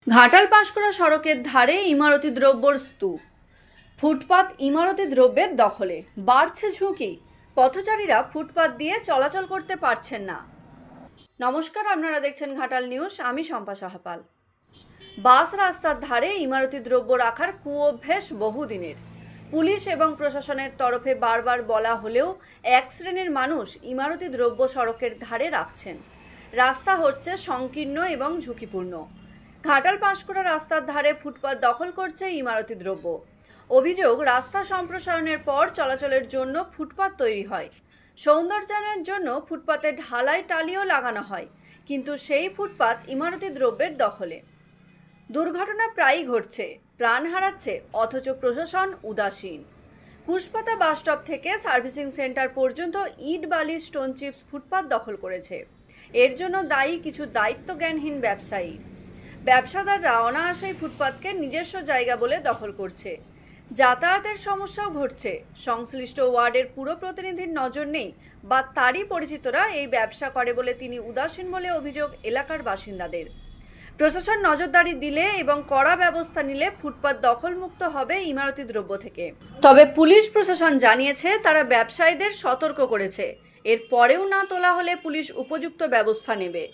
ঘাটাল পাঁশকুড়া সড়কের ধারে ইমারতি দ্রব্যর স্তূপ, ফুটপাত ইমারতি দ্রব্যের দখলে, বাড়ছে ঝুঁকি। পথচারীরা ফুটপাত দিয়ে চলাচল করতে পারছেন না। নমস্কার, আপনারা দেখছেন ঘাটাল নিউজ। আমি শম্পা সাহাপাল। বাস রাস্তার ধারে ইমারতি দ্রব্য রাখার কুঅভ্যেস বহুদিনের। পুলিশ এবং প্রশাসনের তরফে বারবার বলা হলেও এক শ্রেণীর মানুষ ইমারতি দ্রব্য সড়কের ধারে রাখছেন। রাস্তা হচ্ছে সংকীর্ণ এবং ঝুঁকিপূর্ণ। ঘাটাল পাঁশকুড়া রাস্তার ধারে ফুটপাত দখল করছে ইমারতি দ্রব্য। অভিযোগ, রাস্তা সম্প্রসারণের পর চলাচলের জন্য ফুটপাত তৈরি হয়, সৌন্দর্যায়নের জন্য ফুটপাতে ঢালাই টালিও লাগানো হয়, কিন্তু সেই ফুটপাত ইমারতি দ্রব্যের দখলে। দুর্ঘটনা প্রায়ই ঘটছে, প্রাণ হারাচ্ছে, অথচ প্রশাসন উদাসীন। কুশপাতা বাসস্টপ থেকে সার্ভিসিং সেন্টার পর্যন্ত ইট বালি স্টোন চিপস ফুটপাত দখল করেছে। এর জন্য দায়ী কিছু দায়িত্বজ্ঞানহীন ব্যবসায়ী। ব্যবসাদাররা অনায়াসেই ফুটপাতকে নিজস্ব জায়গা বলে দখল করছে। যাতায়াতের সমস্যাও ঘটছে। সংশ্লিষ্ট ওয়ার্ডের পুরো প্রতিনিধির নজর নেই বা তারই পরিচিতরা এই ব্যবসা করে বলে তিনি উদাসীন বলে অভিযোগ এলাকার বাসিন্দাদের। প্রশাসন নজরদারি দিলে এবং কড়া ব্যবস্থা নিলে ফুটপাত দখলমুক্ত হবে ইমারতি দ্রব্য থেকে। তবে পুলিশ প্রশাসন জানিয়েছে তারা ব্যবসায়ীদের সতর্ক করেছে, এর পরেও না তোলা হলে পুলিশ উপযুক্ত ব্যবস্থা নেবে।